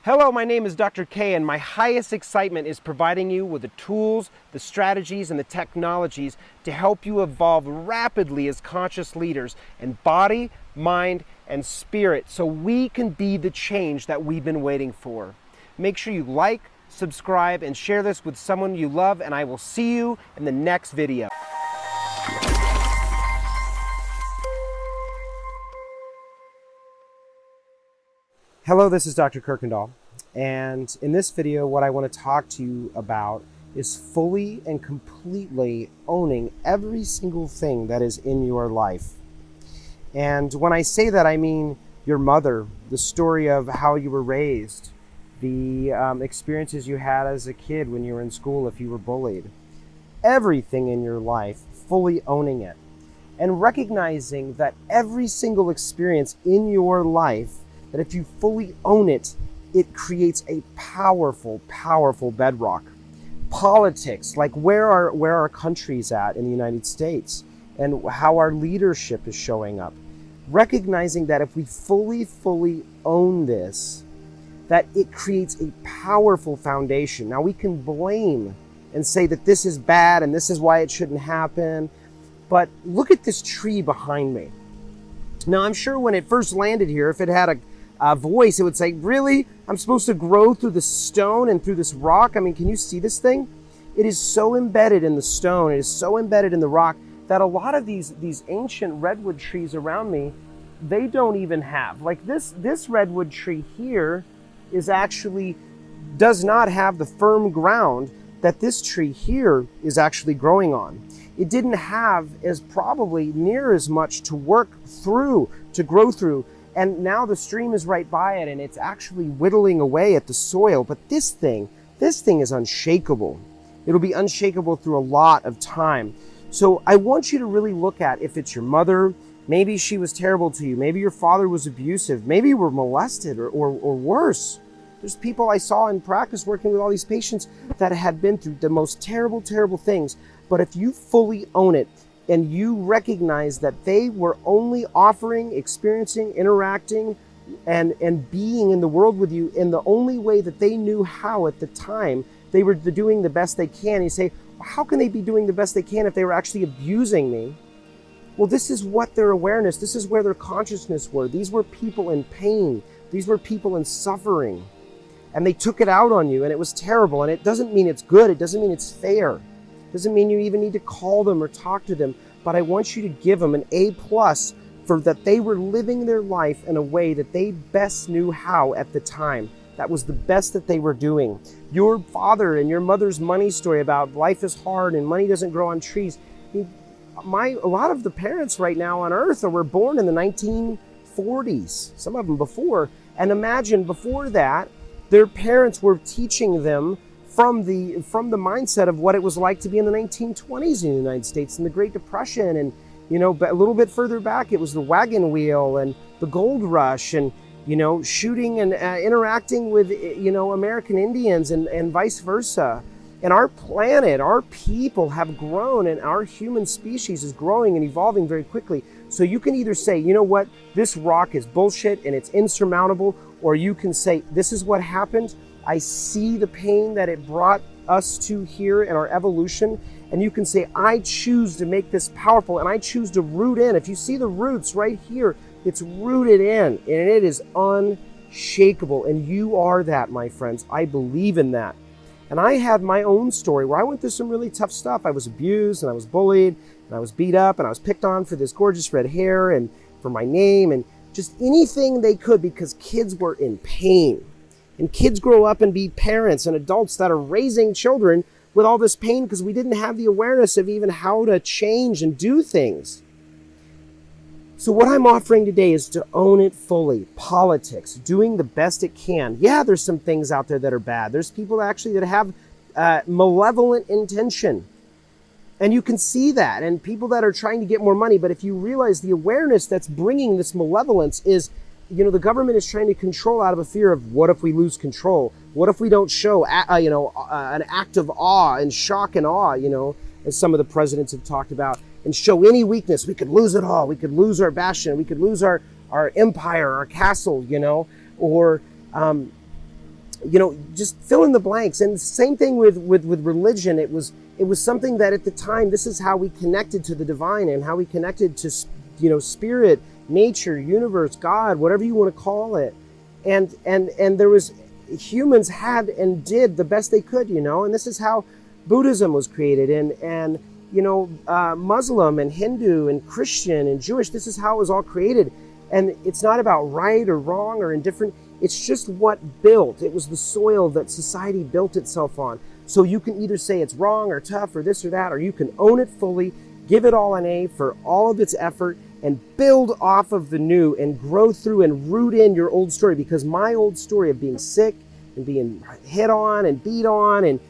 Hello, my name is Dr. K, and my highest excitement is providing you with the tools, the strategies, and the technologies to help you evolve rapidly as conscious leaders in body, mind, and spirit so we can be the change that we've been waiting for. Make sure you like, subscribe, and share this with someone you love, and I will see you in the next video. Hello, this is Dr. Kirkendall, and in this video what I want to talk to you about is fully and completely owning every single thing that is in your life. And when I say that, I mean your mother, the story of how you were raised, the experiences you had as a kid when you were in school if you were bullied, everything in your life, fully owning it, and recognizing that every single experience in your life, that if you fully own it, it creates a powerful, powerful bedrock. Politics, like where our country's at in the United States and how our leadership is showing up. Recognizing that if we fully own this, that it creates a powerful foundation. Now we can blame and say that this is bad and this is why it shouldn't happen, but look at this tree behind me. Now I'm sure when it first landed here, if it had a voice, it would say, really? I'm supposed to grow through the stone and through this rock? I mean, can you see this thing? It is so embedded in the stone, it is so embedded in the rock that a lot of these ancient redwood trees around me, they don't even have. Like this redwood tree here is actually, does not have the firm ground that this tree here is actually growing on. It didn't have as probably near as much to work through, to grow through. And now the stream is right by it and it's actually whittling away at the soil. But this thing is unshakable. It'll be unshakable through a lot of time. So I want you to really look at if it's your mother, maybe she was terrible to you, maybe your father was abusive, maybe you were molested or worse. There's people I saw in practice working with all these patients that had been through the most terrible, terrible things. But if you fully own it, and you recognize that they were only offering, experiencing, interacting, and being in the world with you in the only way that they knew how at the time, they were doing the best they can. And you say, well, how can they be doing the best they can if they were actually abusing me? Well, this is what their awareness, this is where their consciousness were. These were people in pain. These were people in suffering. And they took it out on you, and it was terrible. And it doesn't mean it's good. It doesn't mean it's fair. Doesn't mean you even need to call them or talk to them, but I want you to give them an A+ for that they were living their life in a way that they best knew how at the time. That was the best that they were doing. Your father and your mother's money story about life is hard and money doesn't grow on trees. A lot of the parents right now on earth were born in the 1940s, some of them before. And imagine before that, their parents were teaching them from the mindset of what it was like to be in the 1920s in the United States and the Great Depression, and a little bit further back it was the wagon wheel and the gold rush, and shooting and interacting with American Indians and vice versa. And our planet, our people have grown, and our human species is growing and evolving very quickly. So you can either say, you know what, this rock is bullshit and it's insurmountable, or you can say, this is what happened. I see the pain that it brought us to here in our evolution, and you can say, I choose to make this powerful, and I choose to root in. If you see the roots right here, it's rooted in, and it is unshakable, and you are that, my friends. I believe in that. And I had my own story where I went through some really tough stuff. I was abused, and I was bullied, and I was beat up, and I was picked on for this gorgeous red hair and for my name, and just anything they could, because kids were in pain. And kids grow up and be parents and adults that are raising children with all this pain because we didn't have the awareness of even how to change and do things. So what I'm offering today is to own it fully. Politics, doing the best it can. Yeah, there's some things out there that are bad. There's people actually that have malevolent intention. And you can see that. And people that are trying to get more money. But if you realize the awareness that's bringing this malevolence is, the government is trying to control out of a fear of what if we lose control? What if we don't show, an act of awe and shock and awe, as some of the presidents have talked about, and show any weakness? We could lose it all. We could lose our bastion. We could lose our empire, our castle, or just fill in the blanks. And the same thing with religion. It was something that at the time, this is how we connected to the divine and how we connected to, spirit, nature, universe, God, whatever you want to call it. And there was, humans had and did the best they could, and this is how Buddhism was created, and Muslim and Hindu and Christian and Jewish. This is how it was all created. And it's not about right or wrong or indifferent. It's just what built. It was the soil that society built itself on. So you can either say it's wrong or tough or this or that, or you can own it fully, give it all an A for all of its effort, and build off of the new and grow through and root in your old story. Because my old story of being sick and being hit on and beat on and,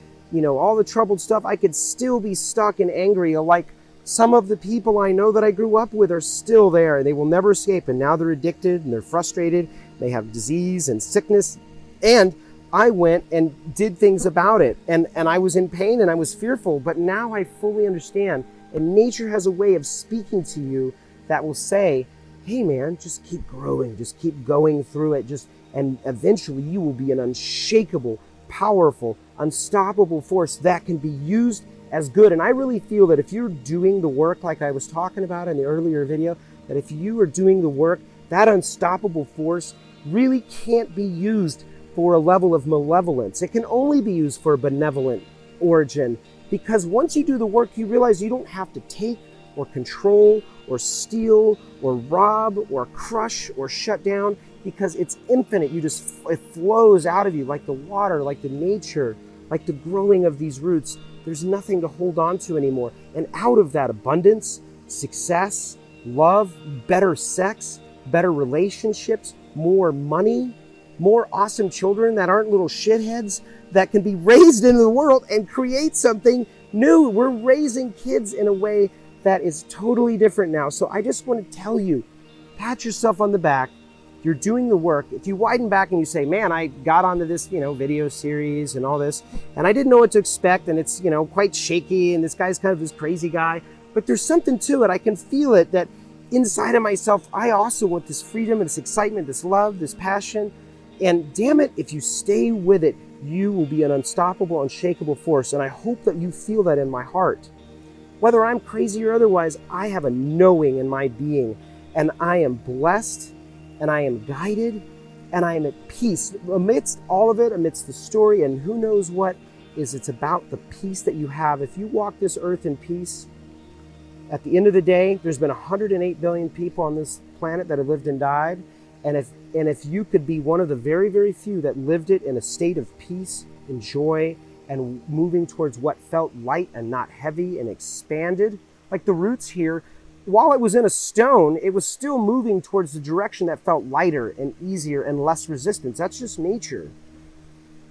all the troubled stuff, I could still be stuck and angry. Like some of the people I know that I grew up with are still there, and they will never escape. And now they're addicted and they're frustrated. They have disease and sickness. And I went and did things about it. And I was in pain and I was fearful. But now I fully understand. And nature has a way of speaking to you that will say, hey man, just keep growing. Just keep going through it. And eventually you will be an unshakable, powerful, unstoppable force that can be used as good. And I really feel that if you're doing the work like I was talking about in the earlier video, that if you are doing the work, that unstoppable force really can't be used for a level of malevolence. It can only be used for a benevolent origin, because once you do the work, you realize you don't have to take or control or steal or rob or crush or shut down, because it's infinite. It flows out of you like the water, like the nature, like the growing of these roots. There's nothing to hold on to anymore. And out of that abundance, success, love, better sex, better relationships, more money, more awesome children that aren't little shitheads that can be raised into the world and create something new. We're raising kids in a way that is totally different now. So I just want to tell you, pat yourself on the back. You're doing the work. If you widen back and you say, man, I got onto this, video series and all this, and I didn't know what to expect, and it's, quite shaky, and this guy's kind of this crazy guy, but there's something to it. I can feel it, that inside of myself, I also want this freedom and this excitement, this love, this passion. And damn it, if you stay with it, you will be an unstoppable, unshakable force. And I hope that you feel that in my heart. Whether I'm crazy or otherwise, I have a knowing in my being, and I am blessed, and I am guided, and I am at peace amidst all of it, amidst the story. And who knows what is, it's about the peace that you have. If you walk this earth in peace, at the end of the day, there's been 108 billion people on this planet that have lived and died. And if you could be one of the very, very few that lived it in a state of peace and joy and moving towards what felt light and not heavy and expanded, like the roots here, while it was in a stone, it was still moving towards the direction that felt lighter and easier and less resistance. That's just nature.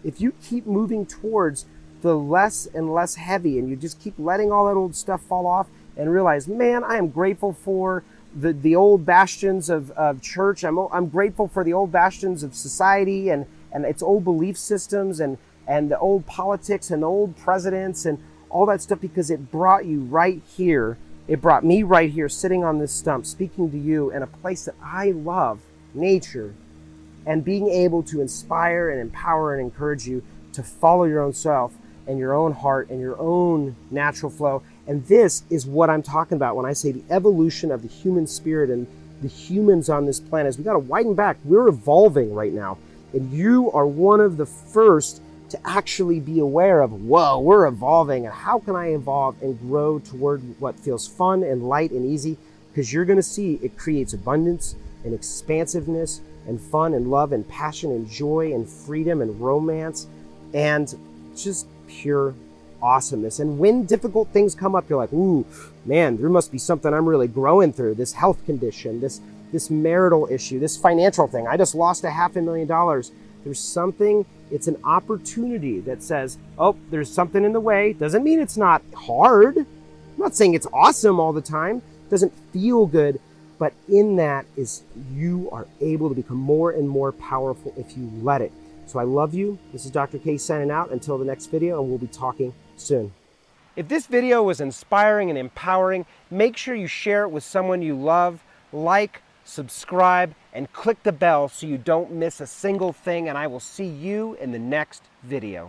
If you keep moving towards the less and less heavy, and you just keep letting all that old stuff fall off and realize, man, I am grateful for the old bastions of church. I'm grateful for the old bastions of society and its old belief systems and the old politics and the old presidents and all that stuff, because it brought you right here. It brought me right here, sitting on this stump, speaking to you in a place that I love, nature, and being able to inspire and empower and encourage you to follow your own self and your own heart and your own natural flow. And this is what I'm talking about when I say the evolution of the human spirit and the humans on this planet. We got to widen back. We're evolving right now. And you are one of the first to actually be aware of, whoa, we're evolving. And how can I evolve and grow toward what feels fun and light and easy? Because you're going to see it creates abundance and expansiveness and fun and love and passion and joy and freedom and romance and just pure awesomeness. And when difficult things come up, you're like, ooh, man, there must be something I'm really growing through. This health condition, this marital issue, this financial thing. I just lost $500,000. There's something, it's an opportunity that says, oh, there's something in the way. Doesn't mean it's not hard. I'm not saying it's awesome all the time. It doesn't feel good. But in that is, you are able to become more and more powerful if you let it. So I love you. This is Dr. K signing out until the next video, and we'll be talking soon. If this video was inspiring and empowering, make sure you share it with someone you love, like, subscribe, and click the bell so you don't miss a single thing, and I will see you in the next video.